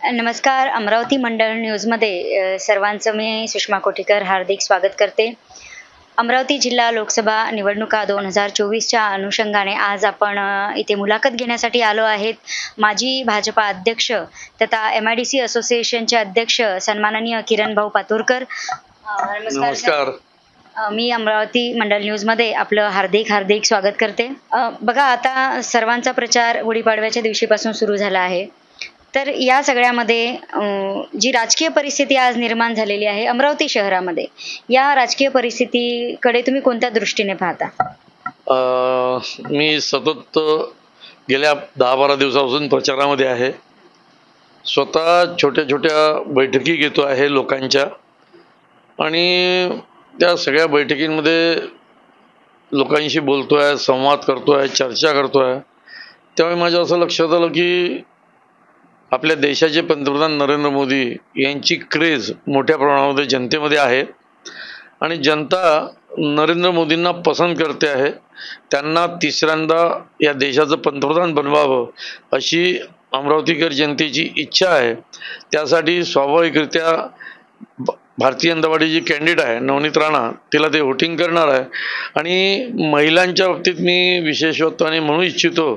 नमस्कार. अमरावती मंडळ न्यूजमध्ये सर्वांचं मी सुषमा कोठीकर हार्दिक स्वागत करते. अमरावती जिल्हा लोकसभा निवडणुका 2024च्या अनुषंगाने आज आपण इथे मुलाखत घेण्यासाठी आलो आहेत. माजी भाजपा अध्यक्ष तथा MIDC असोसिएशनचे अध्यक्ष सन्माननीय किरण भाऊ पातुरकर. नमस्कार. मी अमरावती मंडळ न्यूजमध्ये आपलं हार्दिक स्वागत करते. बघा, आता सर्वांचा प्रचार गुढीपाडव्याच्या दिवशीपासून सुरू झाला आहे. तर या सगळ्यामध्ये जी राजकीय परिस्थिती आज निर्माण झालेली आहे अमरावती शहरामध्ये, या राजकीय परिस्थितीकडे तुम्ही कोणत्या दृष्टीने पाहता? मी सतत गेल्या 10-12 दिवसापासून प्रचारामध्ये आहे. स्वतः छोट्या छोट्या बैठकी घेतो आहे लोकांच्या, आणि त्या सगळ्या बैठकींमध्ये लोकांशी बोलतोय, संवाद करतोय, चर्चा करतोय. त्यावेळी माझ्या असं लक्षात आलं की आपल्या देशाचे पंतप्रधान नरेंद्र मोदी यांची क्रेज मोठ्या प्रमाणामध्ये जनतेमध्ये आहे आणि जनता नरेंद्र मोदींना पसंत करते आहे. त्यांना तिसऱ्यांदा या देशाचं पंतप्रधान बनवावं अशी अमरावतीकर जनतेची इच्छा आहे. त्यासाठी स्वाभाविकरित्या भारतीय जनता पार्टीची कॅन्डिडेट आहे नवनीत राणा, तिला ते व्होटिंग करणार आहे. आणि महिलांच्या बाबतीत मी विशेषत्वाने म्हणू इच्छितो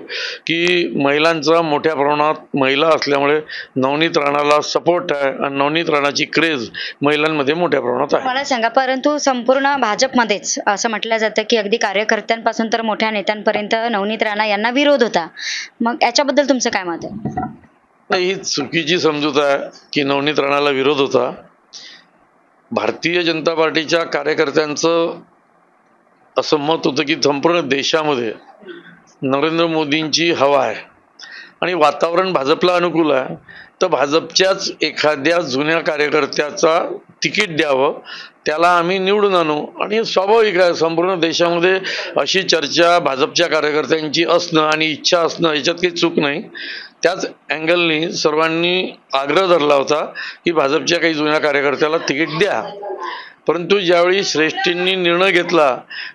की महिलांचा मोठ्या प्रमाणात महिला असल्यामुळे नवनीत राणाला सपोर्ट आहे आणि नवनीत राणाची क्रेज महिलांमध्ये मोठ्या प्रमाणात आहे. मला सांगा, परंतु संपूर्ण भाजपमध्येच असं म्हटलं जातं की अगदी कार्यकर्त्यांपासून तर मोठ्या नेत्यांपर्यंत नवनीत राणा यांना विरोध होता. मग याच्याबद्दल तुमचं काय मत आहे? ही चुकीची समजूत आहे की नवनीत राणाला विरोध होता. भारतीय जनता पार्टीच्या कार्यकर्त्यांचं असं मत होतं की संपूर्ण देशामध्ये नरेंद्र मोदींची हवा आहे आणि वातावरण भाजपला अनुकूल आहे, तर भाजपच्याच एखाद्या जुन्या कार्यकर्त्याचा तिकीट द्यावं, त्याला आम्ही निवडून आणू. आणि स्वाभाविक आहे, संपूर्ण देशामध्ये अशी चर्चा भाजपच्या कार्यकर्त्यांची असणं आणि इच्छा असणं याच्यात काही चूक नाही. त्याच अँगलनी सर्वांनी आग्रह धरला होता की भाजपच्या काही जुन्या कार्यकर्त्याला तिकीट द्या. परंतु ज्यावेळी श्रेष्ठींनी निर्णय घेतला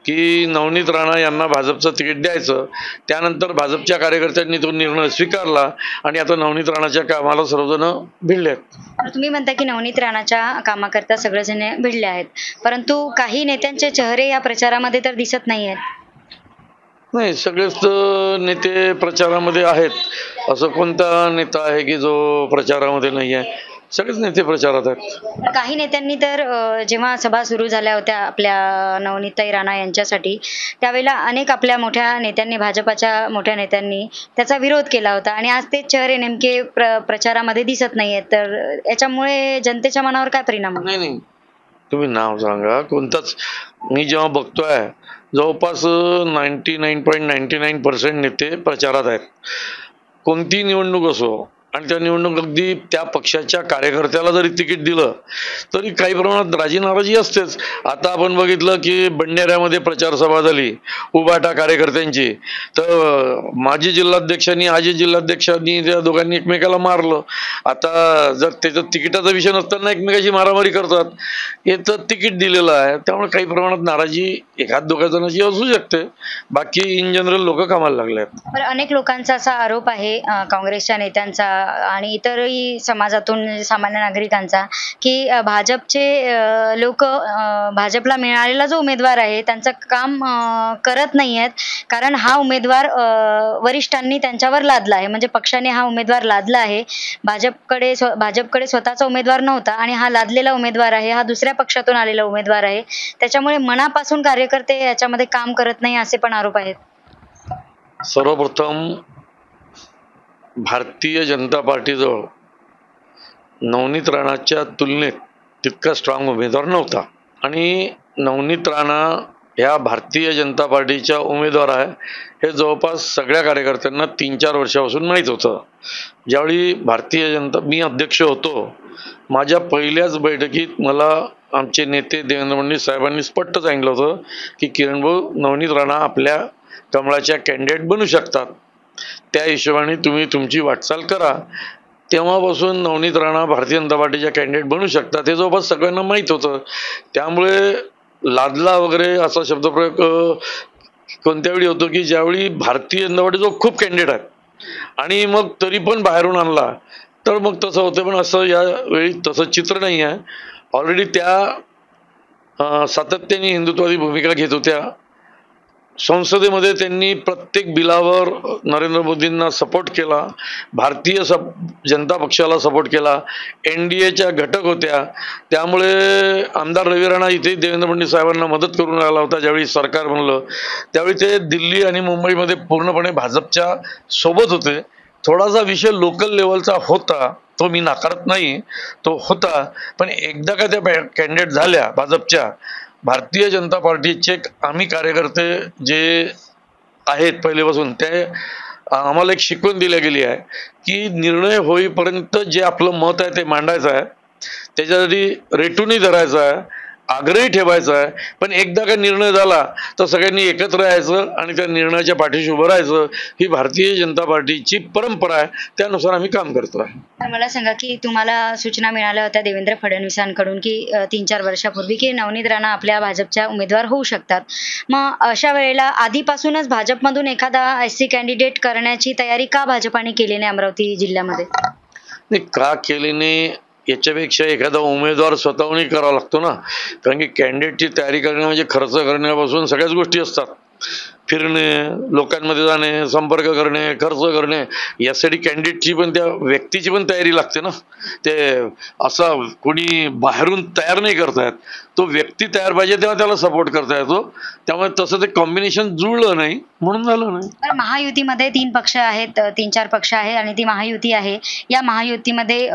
की नवनीत राणा यांना भाजपचं तिकीट द्यायचं, त्यानंतर भाजपच्या कार्यकर्त्यांनी तो निर्णय स्वीकारला आणि आता नवनीत राणाच्या कामाला सर्वजण भिडले आहेत. तुम्ही म्हणता की नवनीत राणाच्या कामाकरता सगळेजण भिडले आहेत, परंतु काही नेत्यांचे चेहरे या प्रचारामध्ये तर दिसत नाही आहेत. नाही, सगळेच नेते प्रचारामध्ये आहेत. असं कोणता नेता आहे की जो प्रचारामध्ये नाही आहे? सगळेच नेते प्रचारात आहेत. काही नेत्यांनी तर जेव्हा सभा सुरू झाल्या होत्या आपल्या नवनीताई राणा यांच्यासाठी, त्यावेळेला अनेक आपल्या मोठ्या नेत्यांनी, भाजपाच्या मोठ्या नेत्यांनी त्याचा विरोध केला होता आणि आज तेच चेहरे नेमके प्रचारामध्ये दिसत नाहीयेत. तर याच्यामुळे जनतेच्या मनावर काय परिणाम होतो? नाही, तुम्ही नाव सांगा कोणताच. मी जेव्हा बघतोय जवळपास 99.99% नेते प्रचारात आहेत. कोणती निवडणूक असो, आणि त्या निवडणूक अगदी त्या पक्षाच्या कार्यकर्त्याला जरी तिकीट दिलं तरी काही प्रमाणात राजी नाराजी असतेच. आता आपण बघितलं की बंडनेऱ्यामध्ये प्रचार सभा झाली उभाटा कार्यकर्त्यांची, तर माजी जिल्हाध्यक्षांनी आजी जिल्हाध्यक्षांनी त्या दोघांनी एकमेकाला मारलं. आता जर त्याचं तिकिटाचा विषय नसताना एकमेकाची मारामारी करतात. याचं तिकीट दिलेलं आहे, त्यामुळे काही प्रमाणात नाराजी एखाद दोघा जणांची असू शकते. बाकी इन जनरल लोक कामाला लागले आहेत. अनेक लोकांचा असा आरोप आहे, काँग्रेसच्या नेत्यांचा आणि इतरही समाजातून सामान्य नागरिकांचा, की भाजपचे लोक भाजपला मिळालेला जो उमेदवार आहे त्यांचं काम करत नाही आहेत, कारण हा उमेदवार वरिष्ठांनी त्यांच्यावर लादला आहे. म्हणजे पक्षाने हा उमेदवार लादला आहे. भाजपकडे स्वतःचा उमेदवार नव्हता आणि हा लादलेला उमेदवार आहे, हा दुसऱ्या पक्षातून आलेला उमेदवार आहे. त्याच्यामुळे मनापासून कार्यकर्ते याच्यामध्ये काम करत नाही असे पण आरोप आहेत. सर्वप्रथम भारतीय जनता पार्टीजवळ नवनीत राणाच्या तुलनेत तितका स्ट्रॉंग उमेदवार नव्हता आणि नवनीत राणा ह्या भारतीय जनता पार्टीच्या उमेदवार आहे हे जवळपास सगळ्या कार्यकर्त्यांना 3-4 वर्षापासून माहीत होतं. ज्यावेळी मी अध्यक्ष होतो, माझ्या पहिल्याच बैठकीत मला आमचे नेते देवेंद्र फडणवीस साहेबांनी स्पष्ट सांगितलं होतं की किरण भाऊ, नवनीत राणा आपल्या कमळाच्या कॅन्डिडेट बनू शकतात, त्या हिशोबाने तुम्ही तुमची वाटचाल करा. तेव्हापासून नवनीत राणा भारतीय जनता पार्टीच्या कॅन्डिडेट बनू शकतात हे जवळपास सगळ्यांना माहीत होतं. त्यामुळे लादला वगैरे असा शब्दप्रयोग कोणत्या वेळी होतो की ज्यावेळी भारतीय जनता पार्टीचा खूप कॅन्डिडेट आहेत आणि मग तरी पण बाहेरून आणला, तर मग तसं होतं. पण असं यावेळी तसं चित्र नाही आहे. ऑलरेडी त्या सातत्याने हिंदुत्वादी भूमिका घेत होत्या. संसदेमध्ये त्यांनी प्रत्येक बिलावर नरेंद्र मोदींना सपोर्ट केला, भारतीय जनता पक्षाला सपोर्ट केला, NDAच्या घटक होत्या. त्यामुळे आमदार रवी राणा इथे देवेंद्र फडणवीस साहेबांना मदत करून आला होता. ज्यावेळी सरकार बनलं त्यावेळी ते दिल्ली आणि मुंबईमध्ये पूर्णपणे भाजपच्या सोबत होते. थोडासा विषय लोकल लेवलचा होता, तो मी नाकारत नाही, तो होता. पण एकदा का त्या कॅन्डिडेट झाल्या भाजपच्या, भारतीय जनता पार्टीचे आम्ही कार्यकर्ते जे आहेत पहिलेपासून, ते आम्हाला एक शिकवण दिली गेली आहे की निर्णय होईपर्यंत जे आपलं मत आहे ते मांडायचं आहे, त्याच्यासाठी रेटूनही धरायचं आहे, आग्रही ठेवायचा आहे. पण एकदा का निर्णय झाला तर सगळ्यांनी एकत्र यायचं आणि त्या निर्णयाच्या पाठीशी उभं राहायचं. ही भारतीय जनता पार्टीची परंपरा आहे, त्यानुसार आम्ही काम करतो आहे. तर मला सांगा की तुम्हाला सूचना मिळाल्या होत्या देवेंद्र फडणवीसांकडून की 3-4 वर्षापूर्वी की नवनीत राणा आपल्या भाजपच्या उमेदवार होऊ शकतात. मग अशा वेळेला आधीपासूनच भाजपमधून एखादा SC कॅन्डिडेट करण्याची तयारी का भाजपाने केली नाही अमरावती जिल्ह्यामध्ये? नाही, का केली नाही याच्यापेक्षा एखादा उमेदवार स्वतःहूनही करावा लागतो ना. कारण की कॅन्डिडेटची तयारी करणे म्हणजे खर्च करण्यापासून सगळ्याच गोष्टी असतात. फिरणे, लोकांमध्ये जाणे, संपर्क करणे, खर्च करणे, यासाठी कॅन्डिडेटची पण त्या व्यक्तीची पण तयारी लागते ना. ते असं कोणी बाहेरून तयार नाही करता येत, तो व्यक्ती तयार पाहिजे तेव्हा त्याला सपोर्ट करता येतो. त्यामुळे तसं ते कॉम्बिनेशन जुळलं नाही म्हणून झालं नाही. तर महायुतीमध्ये 3 पक्ष आहेत, 3-4 पक्ष आहे आणि ती महायुती आहे. या महायुतीमध्ये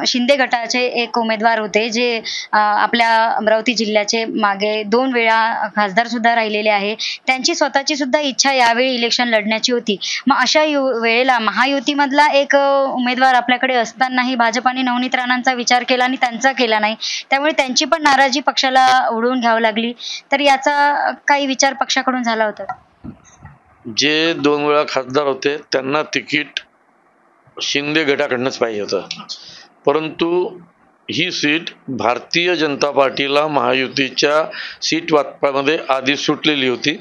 शिंदे गटाचे एक उमेदवार होते जे आपल्या अमरावती जिल्ह्याचे मागे 2 वेळा खासदार सुद्धा राहिलेले आहे. त्यांची स्वतःची सुद्धा इच्छा यावेळी इलेक्शन लढण्याची होती. मग अशा वेळेला महायुतीमधला एक उमेदवार आपल्याकडे असतानाही भाजपाने नवनीत राणांचा विचार केला आणि त्यांचा केला नाही. त्यामुळे त्यांची पण नाराजी पक्षाला उडवून घ्यावी लागली. तर याचा काही विचार पक्षाकडून झाला होता? जे 2 वेळा खासदार होते त्यांना तिकीट शिंदे गटाकडनंच पाहिजे होतं. परंतु ही सीट भारतीय जनता पार्टीला महायुतीच्या सीट वाटपामध्ये आधी सुटलेली होती.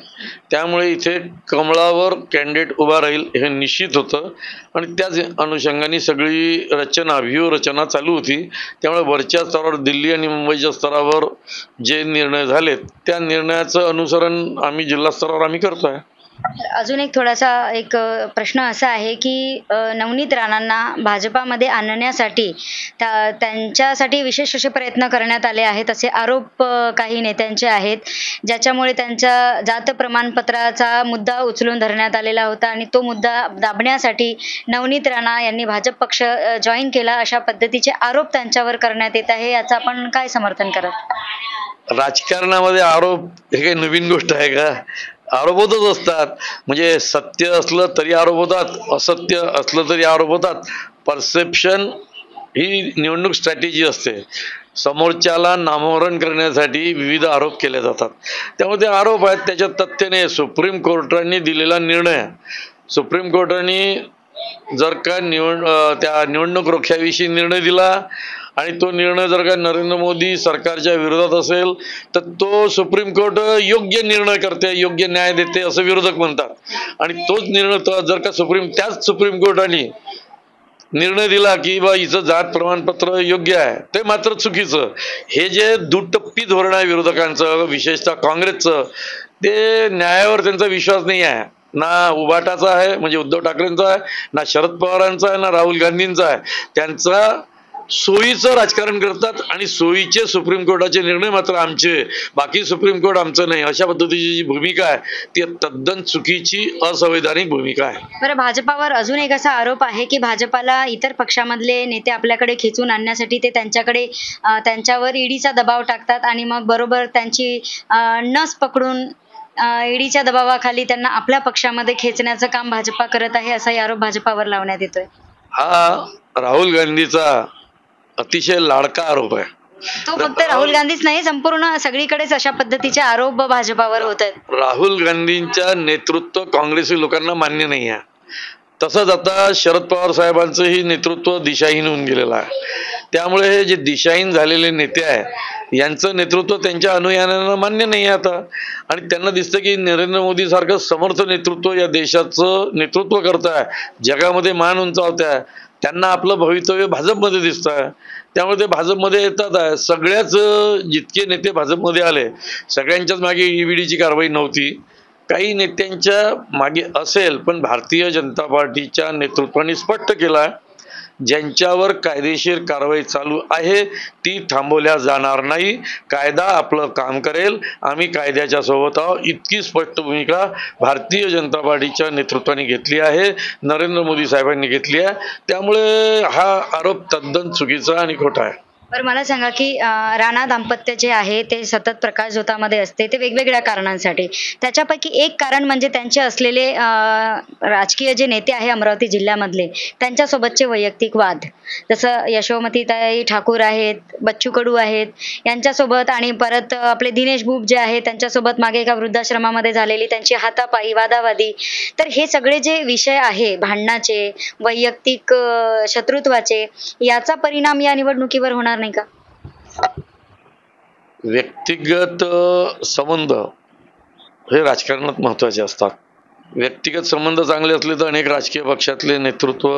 त्यामुळे इथे कमळावर कॅन्डिडेट उभा राहील हे निश्चित होतं आणि त्याच अनुषंगाने सगळी व्यूहरचना चालू होती. त्यामुळे वरच्या स्तरावर दिल्ली आणि मुंबईच्या स्तरावर जे निर्णय झालेत त्या निर्णयाचं अनुसरण आम्ही जिल्हा स्तरावर आम्ही करतोय. अजून एक थोडासा एक प्रश्न असा आहे की नवनीत राणांना भाजपामध्ये आणण्यासाठी त्यांच्यासाठी विशेष असे प्रयत्न करण्यात आले आहेत असे आरोप काही नेत्यांचे आहेत, ज्याच्यामुळे त्यांच्या जात प्रमाणपत्राचा मुद्दा उचलून धरण्यात आलेला होता आणि तो मुद्दा दाबण्यासाठी नवनीत राणा यांनी भाजप पक्ष जॉईन केला, अशा पद्धतीचे आरोप त्यांच्यावर करण्यात येत आहे. याचं आपण काय समर्थन कराल? राजकारणामध्ये आरोप हे काही नवीन गोष्ट आहे का? आरोप होतच असतात. म्हणजे सत्य असलं तरी आरोप होतात, असत्य असलं तरी आरोप होतात. परसेप्शन ही निवडणूक स्ट्रॅटेजी असते. समोरच्याला नामोहरण करण्यासाठी विविध आरोप केले जातात. त्यामुळे ते आरोप आहेत, त्याच्यात तथ्य नाही. सुप्रीम कोर्टाने दिलेला निर्णय, सुप्रीम कोर्टाने जर का त्या निवडणूक रोख्याविषयी निर्णय दिला आणि तो निर्णय जर का नरेंद्र मोदी सरकारच्या विरोधात असेल तर तो सुप्रीम कोर्ट योग्य निर्णय करते, योग्य न्याय देते असं विरोधक म्हणतात. आणि तोच निर्णय जर का त्याच सुप्रीम कोर्टाने निर्णय दिला की बा हिचं जात प्रमाणपत्र योग्य आहे, ते मात्र चुकीचं. हे जे दुटप्पी धोरण आहे विरोधकांचं, विशेषतः काँग्रेसचं, ते न्यायावर त्यांचा विश्वास नाही आहे. ना उभाटाचा आहे म्हणजे उद्धव ठाकरेंचा आहे, ना शरद पवारांचा आहे, ना राहुल गांधींचा आहे. त्यांचा सोयीचं राजकारण करतात आणि सोयीचे सुप्रीम कोर्टाचे निर्णय मात्र आमचे, बाकी सुप्रीम कोर्ट आमचं नाही, अशा पद्धतीची जी भूमिका आहे ती तद्दन चुकीची असंवैधानिक भूमिका आहे. बरं, भाजपावर अजून एक असा आरोप आहे की भाजपाला इतर पक्षामधले नेते आपल्याकडे खेचून आणण्यासाठी ते त्यांच्यावर ईडीचा दबाव टाकतात आणि मग बरोबर त्यांची नस पकडून ईडीच्या दबावाखाली त्यांना आपल्या पक्षामध्ये खेचण्याचं काम भाजपा करत आहे, असाही आरोप भाजपावर लावण्यात येतोय. हा राहुल गांधीचा अतिशय लाडका आरोप आहे. तो फक्त राहुल गांधीच नाही, संपूर्ण सगळीकडेच अशा पद्धतीचे आरोप भाजपावर होत आहेत. राहुल गांधींच्या नेतृत्व काँग्रेसी लोकांना मान्य नाही आहे. तसंच आता शरद पवार साहेबांचंही नेतृत्व दिशाहीन होऊन गेलेलं आहे. त्यामुळे हे जे दिशाहीन झालेले नेते आहे यांचं नेतृत्व त्यांच्या अनुयायांना मान्य नाही आहे आता. आणि त्यांना दिसतं की नरेंद्र मोदी सारखं समर्थ नेतृत्व या देशाचं नेतृत्व करत आहे, जगामध्ये मान उंचावत आहे, त्यांना आपलं भवितव्य भाजपमध्ये दिसतं आहे, त्यामुळे ते भाजपमध्ये येतात आहे. सगळ्याच जितके नेते भाजपमध्ये आले सगळ्यांच्याच मागे ईडीची कारवाई नव्हती, काही नेत्यांच्या मागे असेल, पण भारतीय जनता पार्टीच्या नेतृत्वाने स्पष्ट केलं आहे ज्यांच्यावर कायदेशीर कारवाई चालू आहे ती थांबवल्या जाणार नाही. कायदा आपलं काम करेल, आम्ही कायद्याच्या सोबत आहोत, इतकी स्पष्ट भूमिका भारतीय जनता पार्टीच्या नेतृत्वाने घेतली आहे, नरेंद्र मोदी साहेबांनी घेतली आहे. त्यामुळे हा आरोप तद्दन चुकीचा आणि खोटा आहे. बरं मला सांगा की राणा दाम्पत्य जे आहे ते सतत प्रकाश झोतामध्ये असते ते वेगवेगळ्या कारणांसाठी. त्याच्यापैकी एक कारण म्हणजे त्यांचे असलेले राजकीय जे नेते आहे अमरावती जिल्ह्यामधले त्यांच्यासोबतचे वैयक्तिक वाद. जसं यशोमतीताई ठाकूर आहेत, बच्चू कडू आहेत यांच्यासोबत, आणि परत आपले दिनेश बुब जे आहेत त्यांच्यासोबत मागे एका वृद्धाश्रमामध्ये झालेली त्यांची हातापाई वादावादी. तर हे सगळे जे विषय आहे भांडणाचे, वैयक्तिक शत्रुत्वाचे, याचा परिणाम या निवडणुकीवर होणार नाही का? व्यक्तिगत संबंध हे राजकारणात महत्वाचे असतात. व्यक्तिगत संबंध चांगले असले तर अनेक राजकीय पक्षातले नेतृत्व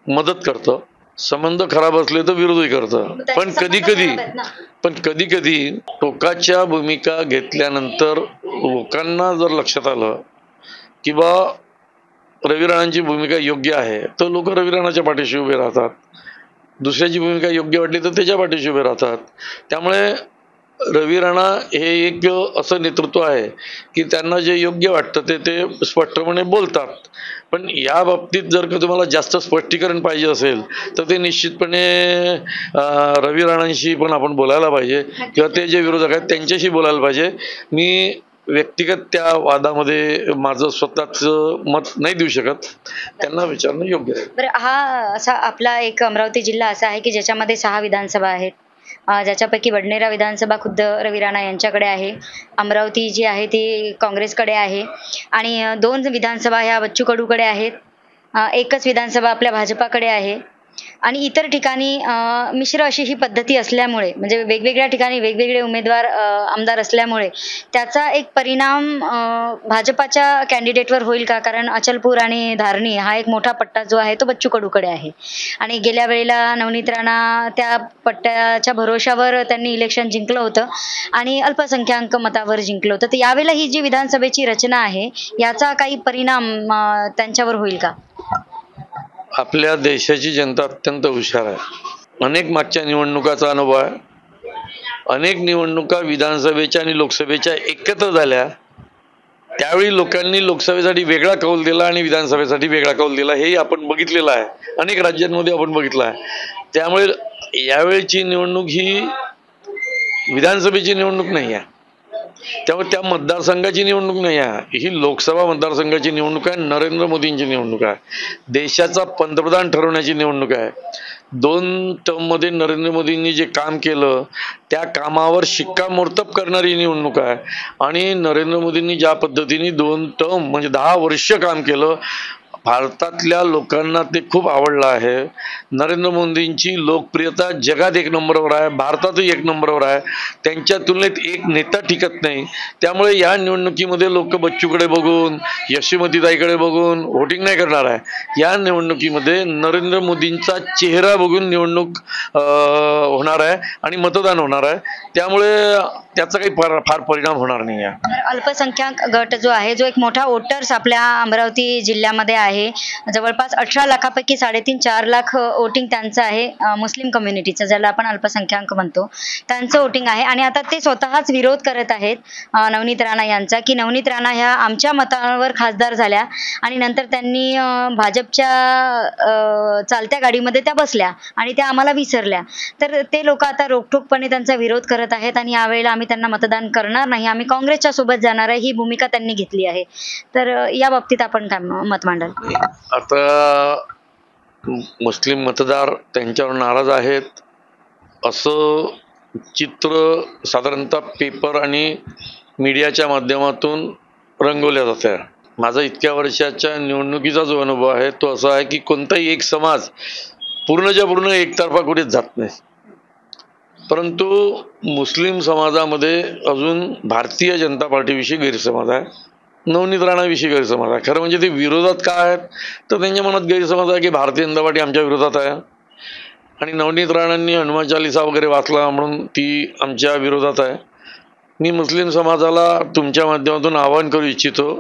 मदत करतं, संबंध खराब असले तर विरोधी करतं. पण कधी कधी टोकाच्या भूमिका घेतल्यानंतर लोकांना जर लक्षात आलं की बा रवी राणांची भूमिका योग्य आहे तर लोक रवी राणाच्या पाठीशी उभे राहतात, दुसऱ्याची भूमिका योग्य वाटली तर त्याच्या पाठीशी उभे राहतात. त्यामुळे रवी राणा हे एक असं नेतृत्व आहे की त्यांना जे योग्य वाटतं ते स्पष्टपणे बोलतात. पण या बाबतीत जर का तुम्हाला जास्त स्पष्टीकरण पाहिजे असेल तर ते निश्चितपणे रवी राणांशी पण आपण बोलायला पाहिजे किंवा ते जे विरोधक आहेत त्यांच्याशी बोलायला पाहिजे. मी व्यक्तिगत त्या वादामध्ये माझं स्वतःचं मत नाही देऊ शकत, त्यांना विचारणं योग्य आहे. बरं हा असा आपला एक अमरावती जिल्हा असा आहे की ज्याच्यामध्ये 6 विधानसभा आहेत, ज्याच्यापैकी वडनेरा विधानसभा खुद्द रवी राणा यांच्याकडे आहे, अमरावती जी आहे ती काँग्रेसकडे आहे, आणि 2 विधानसभा ह्या बच्चू कडूकडे आहेत, एकच विधानसभा आपल्या भाजपाकडे आहे, आणि इतर ठिकाणी मिश्र अशी ही पद्धती असल्यामुळे म्हणजे वेगवेगळ्या ठिकाणी वेगवेगळे उमेदवार आमदार असल्यामुळे त्याचा एक परिणाम भाजपाच्या कॅन्डिडेटवर होईल का? कारण अचलपूर आणि धारणी हा एक मोठा पट्टा जो आहे तो बच्चू कडूकडे आहे, आणि गेल्या वेळेला नवनीत राणा त्या पट्ट्याच्या भरोशावर त्यांनी इलेक्शन जिंकलं होतं आणि अल्पसंख्याक मतावर जिंकलं होतं. तर यावेळेला ही जी विधानसभेची रचना आहे याचा काही परिणाम त्यांच्यावर होईल का? आपल्या देशाची जनता अत्यंत हुशार आहे. अनेक मागच्या निवडणुकाचा अनुभव आहे. अनेक निवडणुका विधानसभेच्या आणि लोकसभेच्या एकत्र झाल्या, त्यावेळी लोकांनी लोकसभेसाठी वेगळा कौल दिला आणि विधानसभेसाठी वेगळा कौल दिला, हेही आपण बघितलेलं आहे, अनेक राज्यांमध्ये आपण बघितलं आहे. त्यामुळे यावेळीची निवडणूक ही विधानसभेची निवडणूक नाही आहे, त्यामुळे त्या मतदारसंघाची निवडणूक नाही आहे, ही लोकसभा मतदारसंघाची निवडणूक आहे, नरेंद्र मोदींची निवडणूक आहे, देशाचा पंतप्रधान ठरवण्याची निवडणूक आहे. 2 टर्ममध्ये नरेंद्र मोदींनी जे काम केलं त्या कामावर शिक्कामोर्तब करणारी निवडणूक आहे. आणि नरेंद्र मोदींनी ज्या पद्धतीने 2 टर्म म्हणजे 10 वर्ष काम केलं, भारतातल्या लोकांना ते खूप आवडलं आहे. नरेंद्र मोदींची लोकप्रियता जगात 1 नंबरवर आहे, भारतातही 1 नंबरवर आहे, त्यांच्या तुलनेत एक नेता टिकत नाही. त्यामुळे या निवडणुकीमध्ये लोक बच्चूकडे बघून, यशोमतीताईकडे बघून वोटिंग नाही करणार आहे. या निवडणुकीमध्ये नरेंद्र मोदींचा चेहरा बघून निवडणूक होणार आहे आणि मतदान होणार आहे. त्यामुळे त्याचा काही फार परिणाम होणार नाही आहे. अल्पसंख्याक गट जो आहे, जो एक मोठा वोटर्स आपल्या अमरावती जिल्ह्यामध्ये आहे, जवळपास 18 लाखापैकी 3.5-4 लाख वोटिंग त्यांचं आहे, मुस्लिम कम्युनिटीचं ज्याला आपण अल्पसंख्याक म्हणतो त्यांचं वोटिंग आहे. आणि आता ते स्वतःच विरोध करत आहेत नवनीत राणा यांचा, की नवनीत राणा ह्या आमच्या मतावर खासदार झाल्या आणि नंतर त्यांनी भाजपच्या चालत्या गाडीमध्ये त्या बसल्या आणि त्या आम्हाला विसरल्या. तर ते लोक आता रोखठोकपणे त्यांचा विरोध करत आहेत आणि यावेळेला आम्ही त्यांना मतदान करणार नाही, आम्ही काँग्रेसच्या सोबत जाणार आहे, ही भूमिका त्यांनी घेतली आहे. तर या बाबतीत आपण काय मत मांडाल? आता मुस्लिम मतदार त्यांच्यावर नाराज आहेत असं चित्र साधारणतः पेपर आणि मीडियाच्या माध्यमातून रंगवल्या जाते. माझा इतक्या वर्षाच्या निवडणुकीचा जो अनुभव आहे तो असा आहे की कोणताही एक समाज पूर्णच्या पूर्ण एकतर्फा कुठेच जात नाही, परंतु मुस्लिम समाजामध्ये अजून भारतीय जनता पार्टीविषयी गैरसमज आहे. नवनीत राणाविषयी गैरसमज आहे. खरं म्हणजे ते विरोधात का आहेत, तर त्यांच्या मनात गैरसमज आहे की भारतीय जनता पार्टी आमच्या विरोधात आहे आणि नवनीत राणांनी हनुमान चालिसा वगैरे वाचला म्हणून ती आमच्या विरोधात आहे. मी मुस्लिम समाजाला तुमच्या माध्यमातून आवाहन करू इच्छितो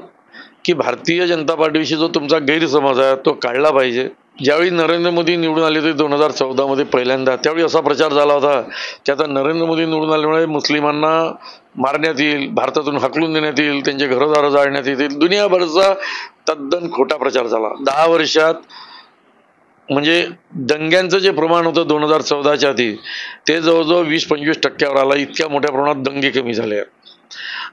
की भारतीय जनता पार्टीविषयी जो तुमचा गैरसमज आहे तो काढला पाहिजे. ज्यावेळी नरेंद्र मोदी निवडून आले होते 2014 पहिल्यांदा, त्यावेळी असा प्रचार झाला होता की आता नरेंद्र मोदी निवडून आल्यामुळे मुस्लिमांना मारण्यात येईल, भारतातून हाकलून देण्यात येईल, त्यांचे घरदारं जाळण्यात येतील. दुनियाभरचा तद्दन खोटा प्रचार झाला. 10 वर्षात म्हणजे दंग्यांचं जे प्रमाण होतं 2014च्या आधी ते जवळजवळ 20-25% आला. इतक्या मोठ्या प्रमाणात दंगे कमी झाले.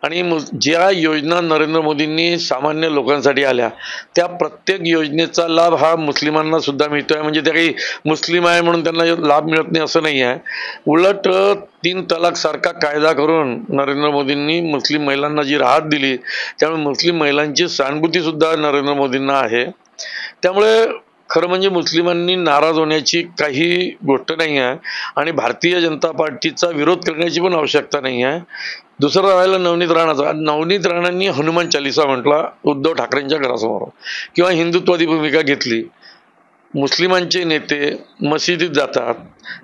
आणि ज्या योजना नरेंद्र मोदींनी सामान्य लोकांसाठी आल्या त्या प्रत्येक योजनेचा लाभ हा मुस्लिमांना सुद्धा मिळतोय. म्हणजे त्या काही मुस्लिम आहे म्हणून त्यांना लाभ मिळत नाही असं नाही आहे. उलट 3 तलाक सारखा कायदा करून नरेंद्र मोदींनी मुस्लिम महिलांना जी राहत दिली त्यामुळे मुस्लिम महिलांची सहानुभूती सुद्धा नरेंद्र मोदींना आहे. त्यामुळे खरं म्हणजे मुस्लिमांनी नाराज होण्याची काही गोष्ट नाही आहे आणि भारतीय जनता पार्टीचा विरोध करण्याची पण आवश्यकता नाही आहे. दुसरं राहिलं नवनीत राणाचा. नवनीत राणांनी हनुमान चालिसा म्हटला उद्धव ठाकरेंच्या घरासमोर किंवा हिंदुत्वादी भूमिका घेतली. मुस्लिमांचे नेते मशिदीत जातात,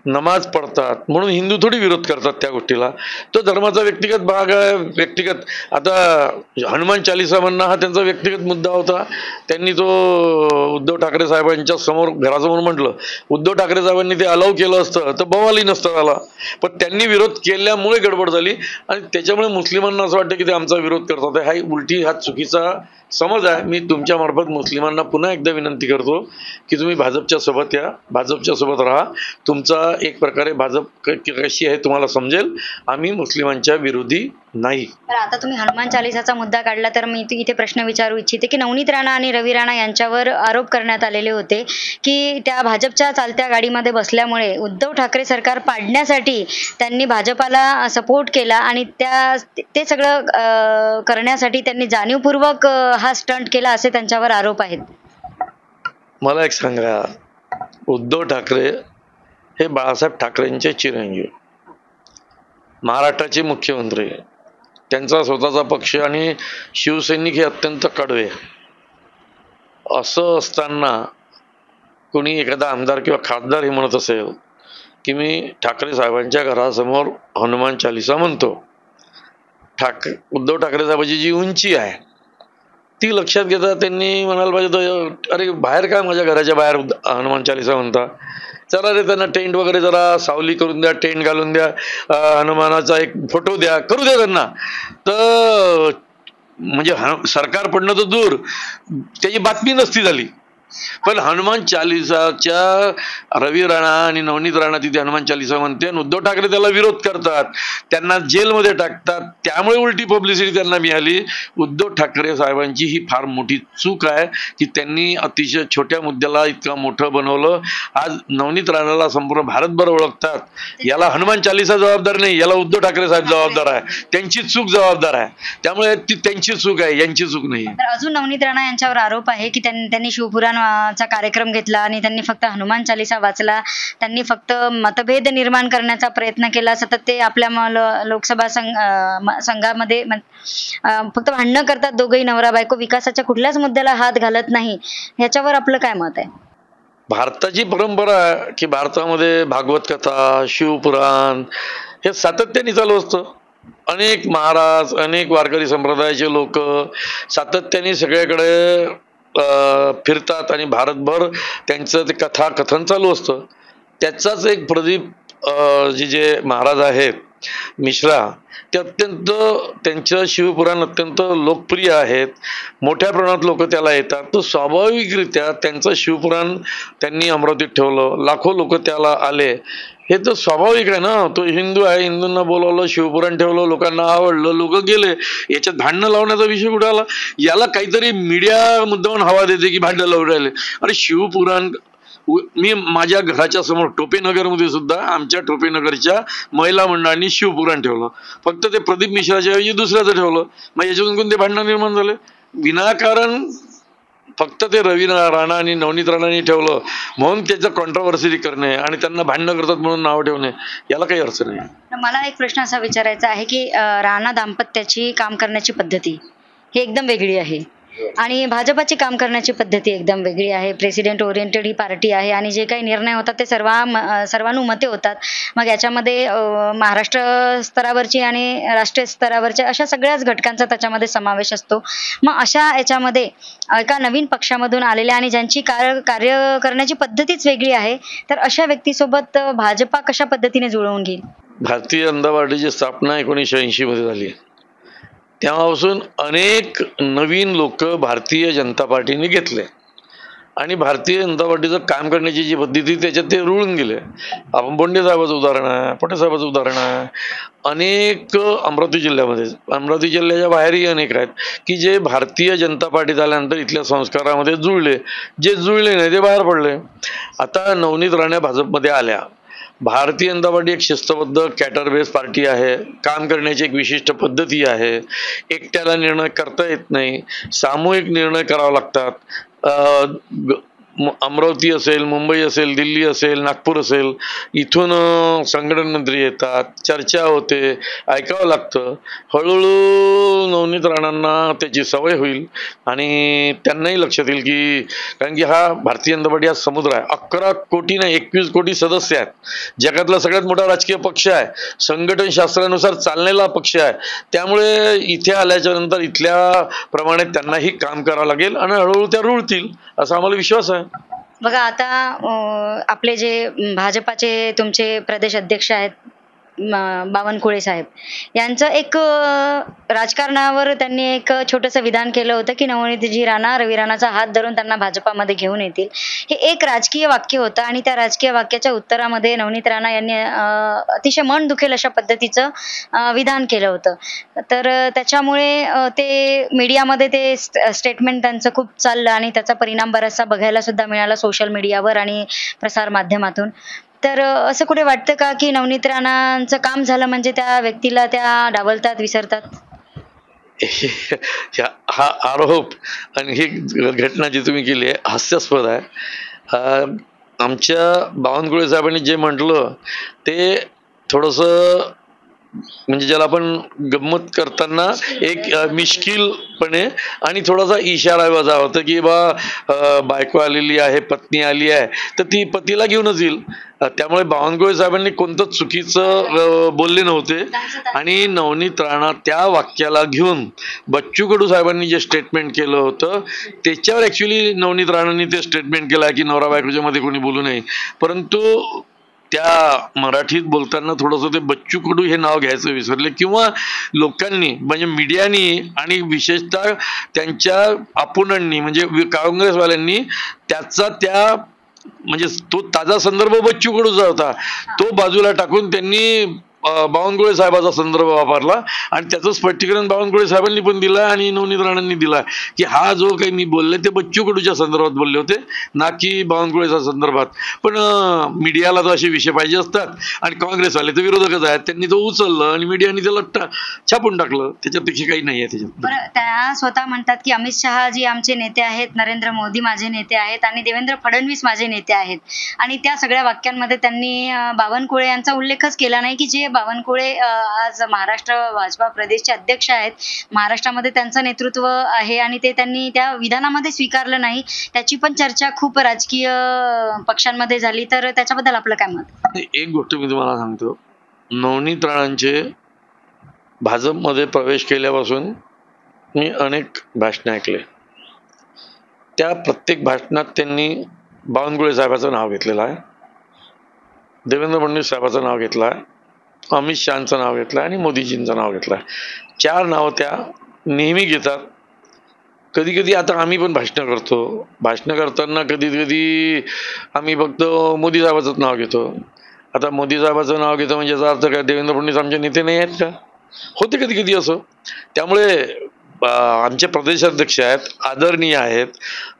नमाज पडतात म्हणून हिंदू थोडी विरोध करतात त्या गोष्टीला. तो धर्माचा व्यक्तिगत भाग आहे. व्यक्तिगत आता हनुमान चालिसा म्हणणं हा त्यांचा व्यक्तिगत मुद्दा होता. त्यांनी तो उद्धव ठाकरे साहेबांच्या समोर घरासमोर म्हटलं. उद्धव ठाकरे साहेबांनी ते अलाव केलं असतं तर बवालही नसता झाला, पण त्यांनी विरोध केल्यामुळे गडबड झाली आणि त्याच्यामुळे मुस्लिमांना असं वाटतं की ते आमचा विरोध करतात. हा उलटी हा चुकीचा समज आहे. मी तुमच्या मार्फत मुस्लिमांना पुन्हा एकदा विनंती करतो की तुम्ही भाजपच्या सोबत या, भाजपच्या सोबत राहा. तुमचा एक प्रकारे भाजप कशी आहे तुम्हाला समजेल. आम्ही मुस्लिमांच्या विरोधी नाही. तर आता तुम्ही हनुमान चालिसाचा मुद्दा काढला तर मी इथे प्रश्न विचारू इच्छिते की नवनीत राणा आणि रवी राणा यांच्यावर आरोप करण्यात आलेले होते की त्या भाजपच्या चालत्या गाडीमध्ये बसल्यामुळे उद्धव ठाकरे सरकार पाडण्यासाठी त्यांनी भाजपाला सपोर्ट केला आणि ते सगळं करण्यासाठी त्यांनी जाणीवपूर्वक हा स्टंट केला असे त्यांच्यावर आरोप आहेत. मला एक सांगा, उद्धव ठाकरे हे बाळासाहेब ठाकरेंचे चिरंजीव, महाराष्ट्राचे मुख्यमंत्री, त्यांचा स्वतःचा पक्ष आणि शिवसैनिक हे अत्यंत कडवे. असं असताना कोणी एखादा आमदार किंवा खासदार हे म्हणत असेल की मी ठाकरे साहेबांच्या घरासमोर हनुमान चालिसा म्हणतो, उद्धव ठाकरे साहेबांची जी उंची आहे ती लक्षात घेता त्यांनी म्हणायला पाहिजे अरे बाहेर काय माझ्या घराच्या बाहेर हनुमान चालिसा म्हणता, चला रे त्यांना टेंट वगैरे जरा सावली करून द्या, टेंट घालून द्या, हनुमानाचा एक फोटो द्या, करू द्या त्यांना. तर म्हणजे सरकार पडणं तर दूर, त्याची बातमी नसती झाली. पण हनुमान चालिसाच्या रवी राणा आणि नवनीत राणा तिथे हनुमान चालिसा म्हणते आणि उद्धव ठाकरे त्याला विरोध करतात, त्यांना जेलमध्ये टाकतात. त्यामुळे उलटी पब्लिसिटी त्यांना मिळाली. उद्धव ठाकरे साहेबांची ही फार मोठी चूक आहे की त्यांनी अतिशय छोट्या मुद्द्याला इतकं मोठं बनवलं. आज नवनीत राणाला संपूर्ण भारतभर ओळखतात. याला हनुमान चालिसा जबाबदार नाही, याला उद्धव ठाकरे साहेब जबाबदार आहे, त्यांची चूक जबाबदार आहे. त्यामुळे ती त्यांची चूक आहे, यांची चूक नाही. अजून नवनीत राणा यांच्यावर आरोप आहे की त्यांनी शिवपुराण चा कार्यक्रम घेतला आणि त्यांनी फक्त हनुमान चालिसा वाचला, त्यांनी फक्त मतभेद निर्माण करण्याचा प्रयत्न केला. सतत ते आपल्या लोकसभा संघामध्ये फक्त भांडणं करतात दोघंही नवरा बायको, विकासाच्या कुठल्याच मुद्द्याला हात घालत नाही. ह्याच्यावर आपलं काय मत आहे? भारताची परंपरा आहे की भारतामध्ये भागवत कथा, शिवपुराण हे सातत्याने चालू असतं. अनेक महाराज, अनेक वारकरी संप्रदायाचे लोक सातत्याने सगळ्याकडे फिरतात आणि भारतभर त्यांचं ते कथन चालू असतं. त्याचाच एक प्रदीप जे महाराज आहेत मिश्रा, ते अत्यंत त्यांचं शिवपुराण अत्यंत लोकप्रिय आहेत, मोठ्या प्रमाणात लोक त्याला येतात. तो स्वाभाविकरित्या त्यांचं शिवपुराण त्यांनी अमरावतीत ठेवलं, लाखो लोक त्याला आले. हे तर स्वाभाविक आहे ना. तो हिंदू आहे, हिंदूंना बोलावलं, शिवपुराण ठेवलं, लोकांना आवडलं, लोक गेले. याच्यात भांडणं लावण्याचा विषय कुठे आला? याला काहीतरी मीडिया मुद्दामून हवा देते की भांडणं लावून राहिले. अरे शिवपुराण, मी माझ्या घराच्या समोर टोपेनगरमध्ये सुद्धा आमच्या टोपेनगरच्या महिला मंडळांनी शिवपुराण ठेवलं, फक्त ते प्रदीप मिश्राच्या ऐवजी दुसऱ्याचं ठेवलं. मग याच्यातून कोणते भांडणं निर्माण झाले? विनाकारण फक्त ते रवी राणा आणि नवनीत राणांनी ठेवलं म्हणून त्याचं कॉन्ट्रोवर्सी करणे आणि त्यांना भांडणं करतात म्हणून नाव ठेवणे, याला काही अर्थ नाही. मला एक प्रश्न असा विचारायचा आहे की राणा दाम्पत्याची काम करण्याची पद्धती ही एकदम वेगळी आहे. आणि भाजपाची काम करण्याची पद्धती एकदम वेगळी आहे. प्रेसिडेंट ओरिएंटेड ही पार्टी आहे आणि जे काही निर्णय होतात ते सर्वानुमते होतात. मग याच्यामध्ये महाराष्ट्र स्तरावरची आणि राष्ट्रीय स्तरावरच्या अशा सगळ्याच घटकांचा त्याच्यामध्ये समावेश असतो. मग अशा याच्यामध्ये एका नवीन पक्षामधून आलेल्या आणि ज्यांची कार्य करण्याची पद्धतीच वेगळी आहे, तर अशा व्यक्तीसोबत भाजपा कशा पद्धतीने जुळवून घेईल? भारतीय जनता पार्टीची स्थापना 1980 मध्ये झाली. तेव्हापासून अनेक नवीन लोक भारतीय जनता पार्टीने घेतले आणि भारतीय जनता पार्टीचं काम करण्याची जी पद्धती त्याच्यात ते रुळून गेले. आपण बोंडे साहेबाचं उदाहरण आहे, पटेल साहेबाचं उदाहरण आहे. अनेक अमरावती जिल्ह्याच्या बाहेरही अनेक आहेत की जे भारतीय जनता पार्टीत आल्यानंतर इथल्या संस्कारामध्ये जुळले. जे जुळले नाही ते बाहेर पडले. आता नवनीत राणे भाजपमध्ये आल्या. भारतीय जनता पार्टी एक शिस्तबद्ध कॅटर बेस पार्टी आहे. काम करण्याची एक विशिष्ट पद्धती आहे. एकट्याला निर्णय करता येत नाही, सामूहिक निर्णय करावे लागतात. अमरावती असेल, मुंबई असेल, दिल्ली असेल, नागपूर असेल, इथून संघटन मंत्री येतात, चर्चा होते, ऐकावं लागतं. हळूहळू नवनीत राणांना त्याची सवय होईल आणि त्यांनाही लक्षात येईल की, कारण की हा भारतीय जनता पार्टी हा समुद्र आहे. 11 कोटी नाही 21 कोटी सदस्य आहेत. जगातला सगळ्यात मोठा राजकीय पक्ष आहे. संघटन शास्त्रानुसार चाललेला पक्ष आहे. त्यामुळे इथे आल्याच्या नंतर इथल्या प्रमाणे त्यांनाही काम करावं लागेल आणि हळूहळू त्या रुळतील असा आम्हाला विश्वास आहे. बघा आता आपले जे भाजपाचे तुमचे प्रदेश अध्यक्ष आहेत बावनकुळे साहेब, यांचं एक राजकारणावर त्यांनी एक छोटंसं विधान केलं होतं की नवनीतजी राणा रवी राणाचा हात धरून त्यांना भाजपामध्ये घेऊन येतील. हे एक राजकीय वाक्य होतं आणि त्या राजकीय वाक्याच्या उत्तरामध्ये नवनीत राणा यांनी अतिशय मन दुखेल अशा पद्धतीचं विधान केलं होतं. तर त्याच्यामुळे ते मीडियामध्ये ते स्टेटमेंट त्यांचं खूप चाललं आणि त्याचा परिणाम बराचसा बघायला सुद्धा मिळाला सोशल मीडियावर आणि प्रसार माध्यमातून. तर असं कुठे वाटतं का की नवनीत राणांचं काम झालं म्हणजे त्या व्यक्तीला त्या डावलतात, विसरतात? हा आरोप आणि ही घटना जी तुम्ही केली आहे हास्यास्पद आहे. आमच्या बावनकुळे साहेबांनी जे म्हटलं ते थोडंसं म्हणजे ज्याला आपण गंमत करताना एक मिश्किलपणे आणि थोडासा इशारा वजा होता की बायको आलेली आहे, पत्नी आली आहे, तर ती पतीला घेऊनच येईल. त्यामुळे बावनकुळे साहेबांनी कोणतंच चुकीचं बोलले नव्हते आणि नवनीत राणा त्या वाक्याला घेऊन बच्चू कडू साहेबांनी जे स्टेटमेंट केलं होतं त्याच्यावर ऍक्च्युली नवनीत राणांनी ते स्टेटमेंट केलं की नवरा बायकोच्या मध्ये कोणी बोलू नये. परंतु त्या मराठीत बोलताना थोडंसं ते बच्चू कडू हे नाव घ्यायचं विसरले किंवा लोकांनी म्हणजे मीडियानी आणि विशेषतः त्यांच्या अपोनंटनी म्हणजे काँग्रेसवाल्यांनी त्याचा त्या म्हणजे तो ताजा संदर्भ बच्चू कडूचा होता तो बाजूला टाकून त्यांनी बावनकुळे साहेबाचा संदर्भ वापरला आणि त्याचं स्पष्टीकरण बावनकुळे साहेबांनी पण दिलं आणि नवनीत राणांनी दिला की हा जो काही मी बोलले ते बच्चू कडूच्या संदर्भात बोलले होते ना की बावनकुळेच्या संदर्भात. पण मीडियाला तर असे विषय पाहिजे असतात आणि काँग्रेसवाले तर विरोधकच आहेत. त्यांनी तो उचललं आणि मीडियाने त्याला छापून टाकलं. त्याच्यापेक्षा काही नाही आहे त्याच्यात. बरं, त्या स्वतः म्हणतात की अमित शहा जी आमचे नेते आहेत, नरेंद्र मोदी माझे नेते आहेत आणि देवेंद्र फडणवीस माझे नेते आहेत आणि त्या सगळ्या वाक्यांमध्ये त्यांनी बावनकुळे यांचा उल्लेखच केला नाही की जे बावनकुळे आज महाराष्ट्र भाजपा प्रदेशचे अध्यक्ष आहेत. महाराष्ट्रामध्ये त्यांचं नेतृत्व आहे आणि ते त्यांनी त्या विधानामध्ये स्वीकारलं नाही. त्याची पण चर्चा खूप राजकीय पक्षांमध्ये झाली. तर त्याच्याबद्दल आपलं काय मत? एक गोष्ट मी तुम्हाला सांगतो. नवनीत राणांचे भाजपमध्ये प्रवेश केल्यापासून मी अनेक भाषणे ऐकले. त्या प्रत्येक भाषणात त्यांनी बावनकुळे साहेबाचं नाव घेतलेलं आहे, देवेंद्र फडणवीस साहेबाचं नाव घेतलं आहे, अमित शहाचं नाव घेतलं आणि मोदीजींचं नाव घेतलं. 4 नाव त्या नेहमी घेतात. कधी कधी आता आम्ही पण भाषणं करताना कधी आम्ही फक्त मोदी साहेबाचंच नाव घेतो. आता मोदी साहेबाचं नाव घेतो म्हणजे याचा अर्थ काय देवेंद्र फडणवीस आमचे नेते नाही आहेत का? होते कधी कधी असं. त्यामुळे आमचे प्रदेशाध्यक्ष आहेत, आदरणीय आहेत,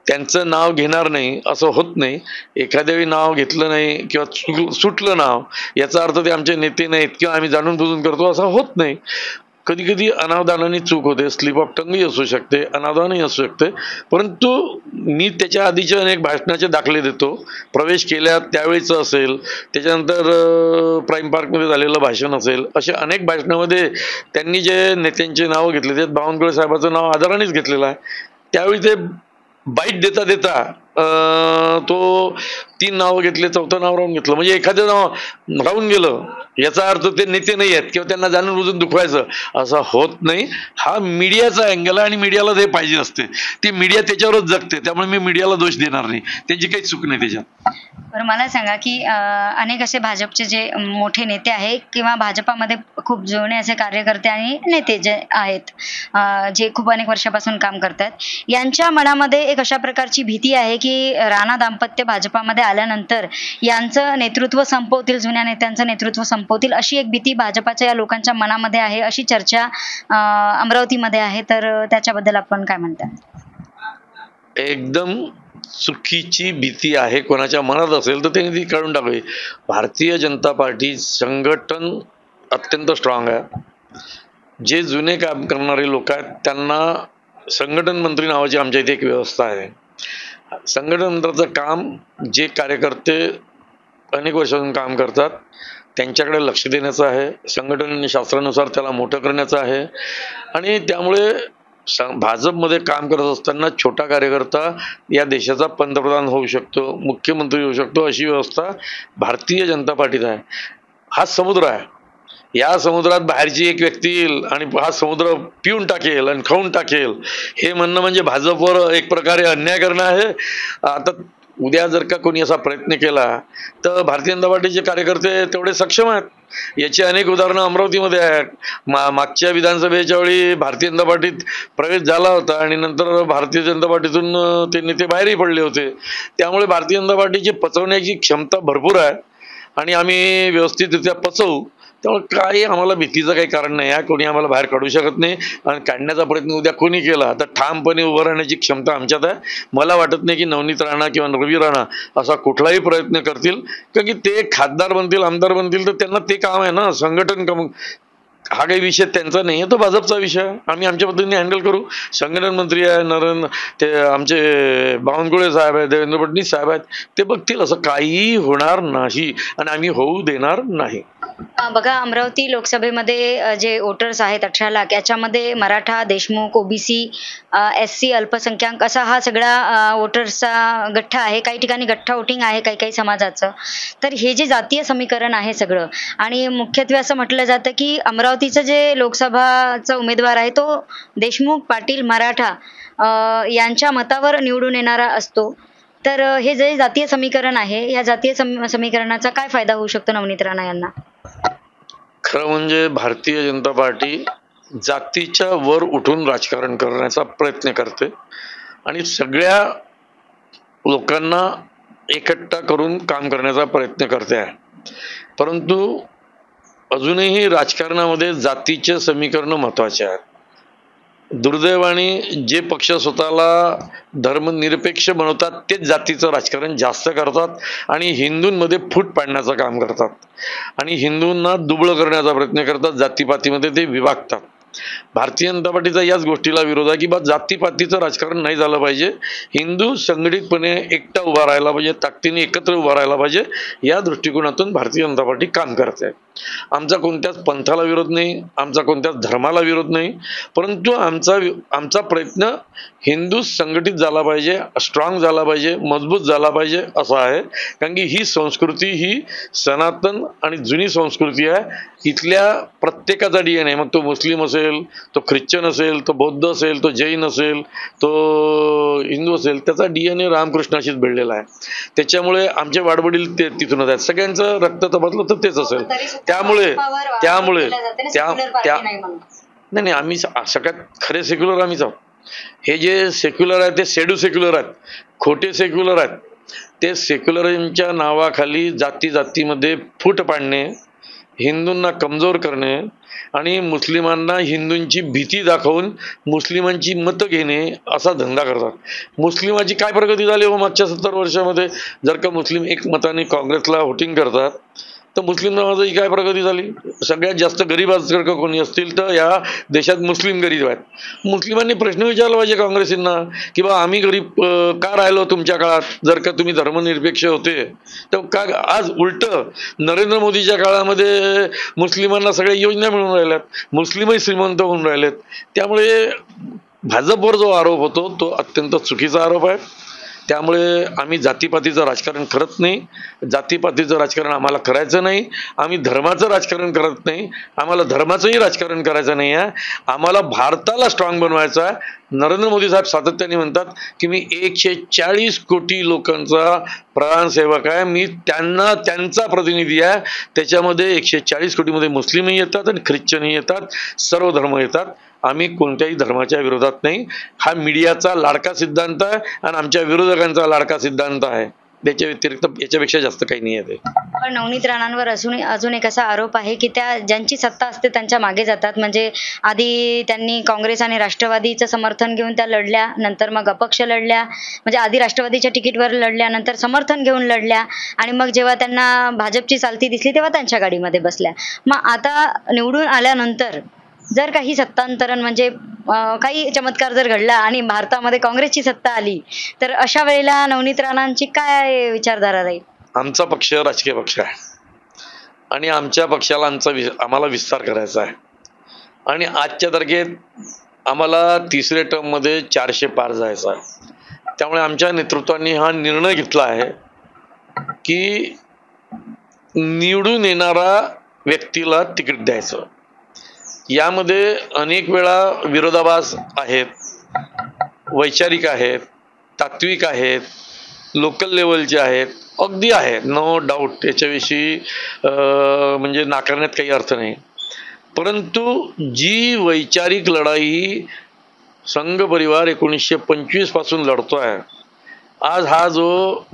त्यांचं नाव घेणार नाही असं होत नाही. एखाद्या वेळी नाव घेतलं नाही किंवा सुटलं नाव याचा अर्थ ते आमचे नेते नाहीत किंवा आम्ही जाणून बुजून करतो असं होत नाही. कधी कधी अनावधानाने चूक होते, स्लिप ऑफ टंगही असू शकते, अनावधानही असू शकते. परंतु मी त्याच्या आधीचे अनेक भाषणाचे दाखले देतो. प्रवेश केल्या त्यावेळेचं असेल, त्याच्यानंतर प्राईम पार्कमध्ये झालेलं भाषण असेल, असे अनेक भाषणामध्ये त्यांनी जे नेत्यांचे नावं घेतले त्यात बावनकुळे साहेबाचं नाव आदरानेच घेतलेलं आहे. त्यावेळी ते बाईट देता देता तो 3 नावं घेतले, 4थं नाव राहून घेतलं. म्हणजे एखादं नाव राहून गेलं याचा अर्थ ते नेते नाही आहेत किंवा त्यांना जाणून बुजून दुखवायचं असं होत नाही. हा मीडियाचा अँगल आहे आणि मीडियाला ते पाहिजे असते. ती मीडिया त्याच्यावरच जगते, त्यामुळे मी मीडियाला दोष देणार नाही, त्यांची काही चूक नाही त्याच्यात. बरं, मला सांगा की अनेक असे भाजपचे जे मोठे नेते आहेत किंवा भाजपामध्ये खूप जुने असे कार्यकर्ते आणि नेते जे आहेत, जे खूप अनेक वर्षापासून काम करतात, यांच्या मनामध्ये एक अशा प्रकारची भीती आहे की राणा दाम्पत्य भाजपामध्ये आल्यानंतर यांचं नेतृत्व संपवतील, जुन्या नेत्यांचं नेतृत्व संपवतील, अशी एक भीती भाजपाच्या या लोकांच्या मनामध्ये आहे, अशी चर्चा अमरावतीमध्ये आहे. तर त्याच्याबद्दल आपण काय म्हणता? एकदम चुकीची भीती आहे. कोणाच्या मनात असेल तर त्यांनी ती काढून टाकावी. भारतीय जनता पार्टी संघटन अत्यंत स्ट्रॉंग आहे. जे जुने काम करणारे लोक आहेत त्यांना संघटन मंत्री नावाची आमच्या इथे एक व्यवस्था आहे. संघटन मंत्र्याचं काम, जे कार्यकर्ते अनेक वर्षांपासून काम करतात त्यांच्याकडे लक्ष देण्याचं आहे, संघटन शास्त्रानुसार त्याला मोठं करण्याचं आहे. आणि त्यामुळे भाजपमध्ये काम करत असताना छोटा कार्यकर्ता या देशाचा पंतप्रधान होऊ शकतो, मुख्यमंत्री होऊ शकतो, अशी व्यवस्था भारतीय जनता पार्टीत आहे. हा समुद्र आहे. या समुद्रात बाहेरची एक व्यक्ती येईल आणि हा समुद्र पिऊन टाकेल आणि खाऊन टाकेल, हे म्हणणं म्हणजे भाजपवर एक प्रकारे अन्याय करणं आहे. आता उद्या जर का कोणी असा प्रयत्न केला तर भारतीय जनता पार्टीचे कार्यकर्ते तेवढे सक्षम आहेत. याची अनेक उदाहरणं अमरावतीमध्ये आहेत. मागच्या विधानसभेच्या वेळी भारतीय जनता पार्टीत प्रवेश झाला होता आणि नंतर भारतीय जनता पार्टीतून ते नेते बाहेरही पडले होते. त्यामुळे भारतीय जनता पार्टीची पचवण्याची क्षमता भरपूर आहे आणि आम्ही व्यवस्थितरित्या पचवू. त्यामुळे काही आम्हाला भीतीचं काही कारण नाही आहे. कोणी आम्हाला बाहेर काढू शकत नाही आणि काढण्याचा प्रयत्न उद्या कोणी केला तर ठामपणे उभं राहण्याची क्षमता आमच्यात आहे. मला वाटत नाही की नवनीत राणा किंवा रवी राणा असा कुठलाही प्रयत्न करतील, कारण की ते खासदार बनतील, आमदार बनतील तर त्यांना ते काम आहे ना, संघटन काम. हा काही विषय त्यांचा नाही आहे, तो भाजपचा विषय आहे. आम्ही आमच्या पद्धतीने हँडल करू. संघटन मंत्री आहे ते आमचे बावनकुळे साहेब आहेत, देवेंद्र फडणवीस साहेब आहेत, ते बघतील. असं काहीही होणार नाही आणि आम्ही होऊ देणार नाही. बघा, अमरावती लोकसभेमध्ये जे वोटर्स आहेत 18 लाख, याच्यामध्ये मराठा, देशमुख, ओबीसी, SC, अल्पसंख्याक असा हा सगळा वोटर्सचा गठ्ठा आहे. काही ठिकाणी गठ्ठा वोटिंग आहे काही काही समाजाचं. तर हे जे जातीय समीकरण आहे सगळं, आणि मुख्यत्वे असं म्हटलं जातं की अमरावतीचं जे लोकसभाचा उमेदवार आहे तो देशमुख, पाटील, मराठा यांच्या मतावर निवडून येणारा असतो. तर हे जे जातीय समीकरण आहे, या जातीय समीकरणाचा काय फायदा होऊ शकतो नवनीत राणा यांना? खरं म्हणजे भारतीय जनता पार्टी जातीच्या वर उठून राजकारण करण्याचा प्रयत्न करते आणि सगळ्या लोकांना एकट्ठा करून काम करण्याचा प्रयत्न करते आहे. परंतु अजूनही राजकारणामध्ये जातीचे समीकरण महत्वाचे आहेत. दुर्दैवाने जे पक्ष स्वतःला धर्मनिरपेक्ष बनवतात तेच जातीचं राजकारण जास्त करतात आणि हिंदूंमध्ये फूट पाडण्याचं काम करतात आणि हिंदूंना दुबळं करण्याचा प्रयत्न करतात. जातीपातीमध्ये ते विभागतात. भारतीय जनता पार्टीचा याच गोष्टीला विरोध आहे की बा जातीपातीचं राजकारण नाही झालं पाहिजे. हिंदू संघटितपणे एकटा उभा राहायला पाहिजे, ताकदीने एकत्र उभा राहायला पाहिजे. या दृष्टिकोनातून भारतीय जनता पार्टी काम करते. आमचा कोणत्याच पंथाला विरोध नाही, आमचा कोणत्याच धर्माला विरोध नाही, परंतु आमचा प्रयत्न हिंदू संघटित झाला पाहिजे, स्ट्रॉंग झाला पाहिजे, मजबूत झाला पाहिजे असा आहे. कारण की ही संस्कृती ही सनातन आणि जुनी संस्कृती आहे. इथल्या प्रत्येकाचा DNA, मग तो मुस्लिम असेल, तो ख्रिश्चन असेल, तो बौद्ध असेल, तो जैन असेल, तो हिंदू असेल, त्याचा DNA रामकृष्णाशीच भिडलेला आहे. त्याच्यामुळे आमचे वाडवडील ते तिथूनच आहेत. सगळ्यांचं रक्त तपासलं तर तेच असेल. त्यामुळे नाही, आम्ही सगळ्यात खरे सेक्युलर आम्हीच आहोत. हे जे सेक्युलर आहेत ते सेडू सेक्युलर आहेत, खोटे सेक्युलर आहेत. ते सेक्युलरच्या नावाखाली जातीमध्ये फूट पाडणे, हिंदूंना कमजोर करणे आणि मुस्लिमांना हिंदूंची भीती दाखवून मुस्लिमांची मतं घेणे असा धंदा करतात. मुस्लिमाची काय प्रगती झाली हो मागच्या 70 वर्षामध्ये? जर का मुस्लिम एक मताने काँग्रेसला व्होटिंग करतात तर मुस्लिम समाजाची काय प्रगती झाली? सगळ्यात जास्त गरीब जर का कोणी असतील तर या देशात मुस्लिम गरीब आहेत. मुस्लिमांनी प्रश्न विचारला पाहिजे काँग्रेसींना की बा आम्ही गरीब का राहिलो तुमच्या काळात? जर का तुम्ही धर्मनिरपेक्ष होते तर का आज उलट नरेंद्र मोदीच्या काळामध्ये मुस्लिमांना सगळ्या योजना मिळून राहिल्यात, मुस्लिमही श्रीमंत होऊन राहिलेत. त्यामुळे भाजपवर जो आरोप होतो तो अत्यंत चुकीचा आरोप आहे. त्यामुळे आम्ही जातीपातीचं राजकारण करत नाही, जातीपातीचं राजकारण आम्हाला करायचं नाही. आम्ही धर्माचं राजकारण करत नाही, आम्हाला धर्माचंही राजकारण करायचं नाही आहे. आम्हाला भारताला स्ट्रॉंग बनवायचं आहे. नरेंद्र मोदी साहेब सातत्याने म्हणतात की मी 140 कोटी लोकांचा प्रधानसेवक आहे, मी त्यांचा प्रतिनिधी आहे. त्याच्यामध्ये 140 कोटीमध्ये मुस्लिमही येतात आणि ख्रिश्चनही येतात, सर्व धर्म येतात. आम्ही कोणत्याही धर्माच्या विरोधात नाही. हा मीडियाचा लाडका सिद्धांत आहे आणि आमच्या विरोधकांचा लाडका सिद्धांत आहे. त्याच्या व्यतिरिक्त याच्यापेक्षा जास्त काही नाही आहे. पण नवनीत राणांवर अजून एक असा आरोप आहे की त्या ज्यांची सत्ता असते त्यांच्या मागे जातात. म्हणजे आधी त्यांनी काँग्रेस आणि राष्ट्रवादीचं समर्थन घेऊन त्या लढल्या, नंतर मग अपक्ष लढल्या. म्हणजे आधी राष्ट्रवादीच्या तिकीटवर लढल्या, नंतर समर्थन घेऊन लढल्या आणि मग जेव्हा त्यांना भाजपची चालती दिसली तेव्हा त्यांच्या गाडीमध्ये बसल्या. मग आता निवडून आल्यानंतर जर काही सत्तांतरण म्हणजे काही चमत्कार जर घडला आणि भारतामध्ये काँग्रेसची सत्ता आली तर अशा वेळेला नवनीत राणांची काय विचारधारा राहील? आमचा पक्ष राजकीय पक्ष आहे आणि आमच्या पक्षाला आम्हाला विस्तार करायचा आहे आणि आजच्या तारखेत आम्हाला तिसऱ्या टर्ममध्ये 400 पार जायचं आहे. त्यामुळे आमच्या नेतृत्वाने हा निर्णय घेतला आहे की निवडून येणारा व्यक्तीला तिकीट द्यायचं. यामध्ये अनेक वेळा विरोधाभास आहेत, वैचारिक आहेत, तात्विक आहेत, लोकल लेवलचे आहेत, अगदी आहेत, नो डाऊट. त्याच्याविषयी म्हणजे नाकारण्यात काही अर्थ नाही. परंतु जी वैचारिक लढाई संघ परिवार 1925 पासून लढतो आहे, आज हा जो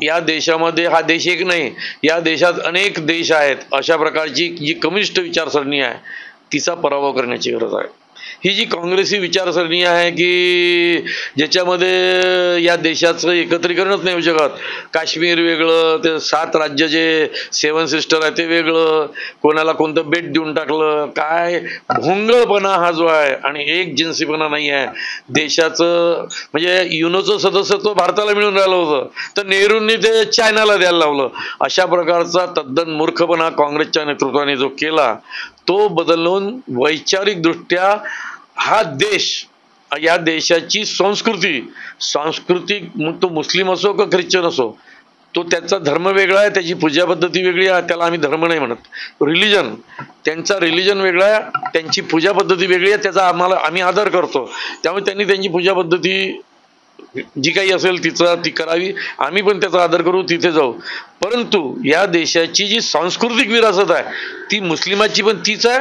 या देशामध्ये, हा देश एक नाही, या देशात अनेक देश आहेत, अशा प्रकारची जी कम्युनिस्ट विचारसरणी आहे तिचा पराभव करण्याची गरज आहे. ही जी काँग्रेसी विचारसरणी आहे की ज्याच्यामध्ये या देशाचं एकत्रीकरणच नाही होऊ शकत, काश्मीर वेगळं, ते 7 राज्य जे 7 सिस्टर आहे ते वेगळं, कोणाला कोणतं बेट देऊन टाकलं, काय भोंगळपणा हा जो आहे आणि एक जिन्सीपणा नाही आहे. देशाचं म्हणजे युनोचं सदस्यत्व भारताला मिळून राहिलं होतं तर नेहरूंनी ते चायनाला द्यायला लावलं. अशा प्रकारचा तद्दन मूर्खपणा काँग्रेसच्या नेतृत्वाने जो केला तो बदलून वैचारिकदृष्ट्या हा देश, या देशाची सांस्कृतिक तो मुस्लिम असो का ख्रिश्चन असो, तो त्याचा धर्म वेगळा आहे, त्याची पूजा पद्धती वेगळी आहे. त्याला आम्ही धर्म नाही म्हणत, रिलिजन, त्यांचा रिलिजन वेगळा आहे, त्यांची पूजा पद्धती वेगळी आहे, त्याचा आम्ही आदर करतो. त्यामुळे त्यांनी त्यांची पूजा पद्धती जी काही असेल ती करावी, आम्ही पण त्याचा आदर करू, तिथे जाऊ. परंतु या देशाची जी सांस्कृतिक विरासत आहे ती मुस्लिमाची पण तीच आहे,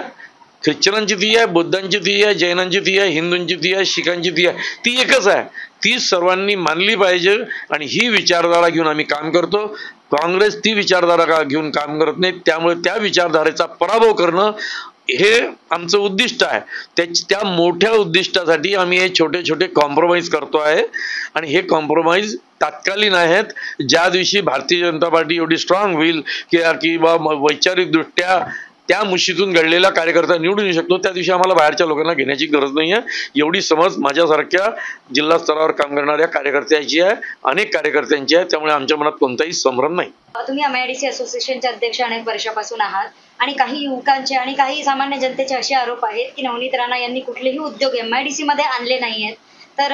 ख्रिश्चनांची ती आहे, बुद्धांची ती आहे, जैनांची ती आहे, हिंदूंची ती आहे, शिखांची ती आहे, ती एकच आहे. ती सर्वांनी मानली पाहिजे आणि ही विचारधारा घेऊन आम्ही काम करतो. काँग्रेस ती विचारधारा घेऊन काम करत नाही. त्यामुळे त्या विचारधारेचा पराभव करणं हे आमचं उद्दिष्ट आहे. त्या मोठ्या उद्दिष्टासाठी आम्ही हे छोटे छोटे कॉम्प्रोमाइज करतो आहे आणि हे कॉम्प्रोमाइज तात्कालीन आहेत. ज्या दिवशी भारतीय जनता पार्टी एवढी स्ट्रॉंग होईल की बा वैचारिकदृष्ट्या त्या मुशीतून घडलेला कार्यकर्ता निवडून येऊ शकतो, त्या दिवशी आम्हाला बाहेरच्या लोकांना घेण्याची गरज नाही आहे. एवढी समज माझ्यासारख्या जिल्हा स्तरावर काम करणाऱ्या कार्यकर्त्याची आहे, अनेक कार्यकर्त्यांची आहे. त्यामुळे आमच्या मनात कोणताही संभ्रम नाही. तुम्ही MIDC असोसिएशनचे अध्यक्ष अनेक वर्षापासून आहात आणि काही युवकांचे आणि काही सामान्य जनतेचे असे आरोप आहेत की नवनीत राणा यांनी कुठलेही उद्योग MIDC मध्ये आणले नाही आहेत. तर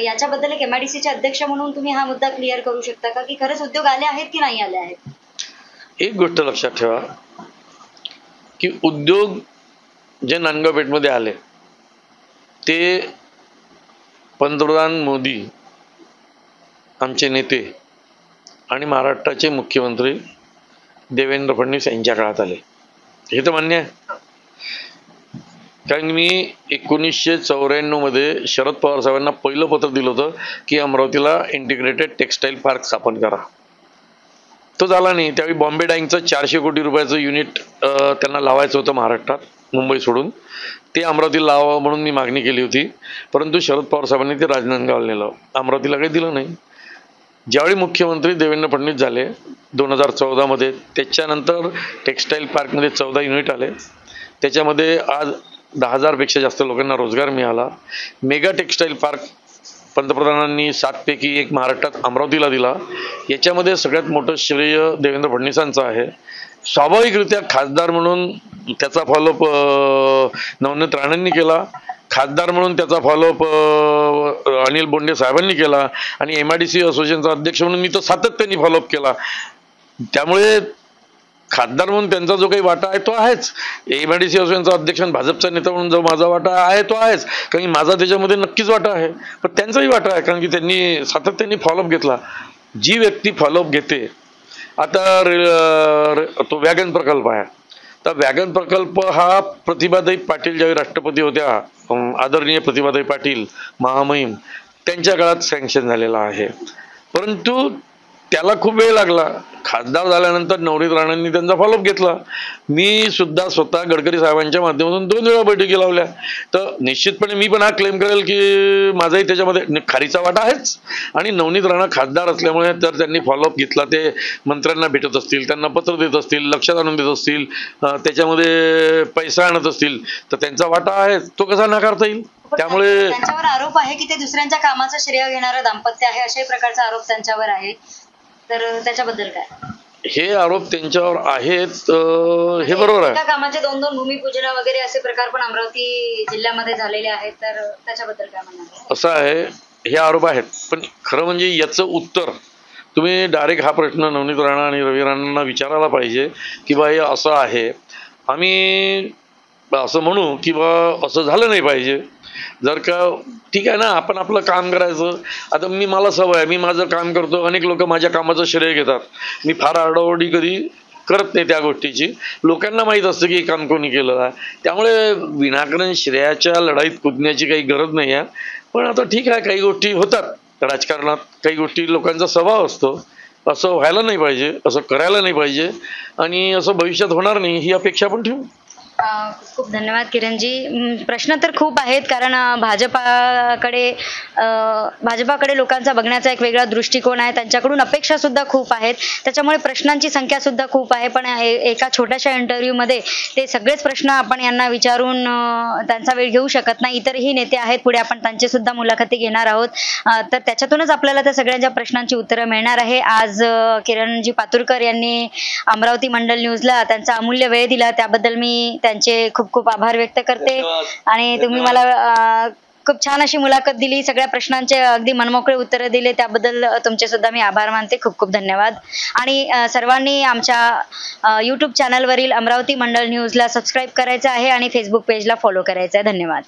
याच्याबद्दल एक MIDCचे अध्यक्ष म्हणून तुम्ही हा मुद्दा क्लिअर करू शकता का की खरंच उद्योग आले आहेत की नाही आले आहेत? एक गोष्ट लक्षात ठेवा की उद्योग जे नांदगावपेठमध्ये आले ते पंतप्रधान मोदी, आमचे नेते आणि महाराष्ट्राचे मुख्यमंत्री देवेंद्र फडणवीस यांच्या काळात आले, हे तर मान्य आहे. कारण मी 1994 मध्ये शरद पवार साहेबांना पहिलं पत्र दिलं होतं की अमरावतीला इंटिग्रेटेड टेक्सटाईल पार्क स्थापन करा. तो झाला नाही. त्यावेळी बॉम्बे डाईंगचं 400 कोटी रुपयाचं युनिट त्यांना लावायचं होतं महाराष्ट्रात, मुंबई सोडून. ते अमरावतीला लावावं म्हणून मी मागणी केली होती, परंतु शरद पवार साहेबांनी ते राजनांदगावला नेलं, अमरावतीला काही दिलं नाही. ज्यावेळी मुख्यमंत्री देवेंद्र फडणवीस झाले 2014 त्याच्यानंतर टेक्स्टाईल पार्कमध्ये 14 युनिट आले. त्याच्यामध्ये आज 10,000पेक्षा जास्त लोकांना रोजगार मिळाला. मेगा टेक्स्टाईल पार्क पंतप्रधानांनी 7 पैकी 1 महाराष्ट्रात अमरावतीला दिला. याच्यामध्ये सगळ्यात मोठं श्रेय देवेंद्र फडणवीसांचं आहे. स्वाभाविकरित्या खासदार म्हणून त्याचा फॉलोअप नवनीत राणेंनी केला. खासदार म्हणून त्याचा फॉलोअप अनिल बोंडे साहेबांनी केला आणि MIDC असोसिएशनचा अध्यक्ष म्हणून मी तर सातत्याने फॉलोअप केला. त्यामुळे खासदार म्हणून त्यांचा जो काही वाटा आहे तो आहेच. MIDC असोसिएशनचा अध्यक्ष आणि भाजपचा नेता म्हणून जो माझा वाटा आहे तो आहेच, कारण की माझा त्याच्यामध्ये नक्कीच वाटा आहे. पण त्यांचाही वाटा आहे, कारण की त्यांनी सातत्याने फॉलोअप घेतला. जी व्यक्ती फॉलोअप घेते, आता तो वॅगन प्रकल्प आहे, तर वॅगन प्रकल्प हा प्रतिभाताई पाटील ज्यावेळी राष्ट्रपती होत्या, आदरणीय प्रतिभाताई पाटील महामहिम, त्यांच्या काळात सँक्शन झालेला आहे. परंतु त्याला खूप वेळ लागला. खासदार झाल्यानंतर नवनीत राणेंनी त्यांचा फॉलोअप घेतला. मी सुद्धा स्वतः गडकरी साहेबांच्या माध्यमातून 2 वेळा बैठकी लावल्या. तर निश्चितपणे मी पण हा क्लेम करेल की माझाही त्याच्यामध्ये खारीचा वाटा आहेच. आणि नवनीत राणा खासदार असल्यामुळे तर त्यांनी फॉलोअप घेतला. ते मंत्र्यांना भेटत असतील, त्यांना पत्र देत असतील, लक्षात आणून देत असतील, त्याच्यामध्ये पैसा आणत असतील, तर त्यांचा वाटा आहे, तो कसा नाकारता येईल. त्यामुळे त्यांच्यावर आरोप आहे की ते दुसऱ्यांच्या कामाचं श्रेय घेणारं दाम्पत्य आहे, अशाही प्रकारचा आरोप त्यांच्यावर आहे. तर त्याच्याबद्दल काय? हे आरोप त्यांच्यावर आहेत, हे बरोबर आहे. एका कामाचे 2-2 भूमिपूजन वगैरे असे प्रकार पण अमरावती जिल्ह्यामध्ये झालेले आहेत. तर त्याच्याबद्दल काय म्हणणार? असं आहे, हे आरोप आहेत, पण खरं म्हणजे याचं उत्तर तुम्ही डायरेक्ट हा प्रश्न नवनीत राणा आणि रवी राणांना विचारायला पाहिजे की बा हे असं आहे, आम्ही असं म्हणू की बा असं झालं नाही पाहिजे. जर का ठीक आहे ना, आपण आपलं काम करायचं. आता मला सवय आहे, मी माझं काम करतो. अनेक लोक माझ्या कामाचं श्रेय घेतात. मी फार आरडाओरडी कधी करत नाही त्या गोष्टीची. लोकांना माहीत असतं की हे काम कोणी केलं आहे. त्यामुळे विनाकारण श्रेयाच्या लढाईत कुदण्याची काही गरज नाही आहे. पण आता ठीक आहे, काही गोष्टी होतात राजकारणात, काही गोष्टी लोकांचा स्वभाव असतो. असं व्हायला नाही पाहिजे, असं करायला नाही पाहिजे, आणि असं भविष्यात होणार नाही ही अपेक्षा पण ठेवू. खूप खूप धन्यवाद किरणजी. प्रश्न तर खूप आहेत, कारण भाजपाकडे लोकांचा बघण्याचा एक वेगळा दृष्टिकोन आहे. त्यांच्याकडून अपेक्षा सुद्धा खूप आहेत, त्याच्यामुळे प्रश्नांची संख्या सुद्धा खूप आहे. पण एका छोट्याशा इंटरव्ह्यूमध्ये ते सगळेच प्रश्न आपण यांना विचारून त्यांचा वेळ घेऊ शकत नाही. इतरही नेते आहेत पुढे, आपण त्यांची सुद्धा मुलाखती घेणार आहोत. तर त्याच्यातूनच आपल्याला त्या सगळ्यांच्या प्रश्नांची उत्तरं मिळणार आहे. आज किरणजी पातुरकर यांनी अमरावती मंडल न्यूजला त्यांचा अमूल्य वेळ दिला, त्याबद्दल मी त्यांचे खूप खूप आभार व्यक्त करते. आणि तुम्ही मला खूप छान अशी मुलाखत दिली, सगळ्या प्रश्नांचे अगदी मनमोकळे उत्तरं दिले, त्याबद्दल तुमचे सुद्धा मी आभार मानते. खूप खूप धन्यवाद. आणि सर्वांनी आमच्या YouTube चॅनलवरील अमरावती मंडल न्यूजला सबस्क्राईब करायचं आहे आणि फेसबुक पेजला फॉलो करायचं आहे. धन्यवाद.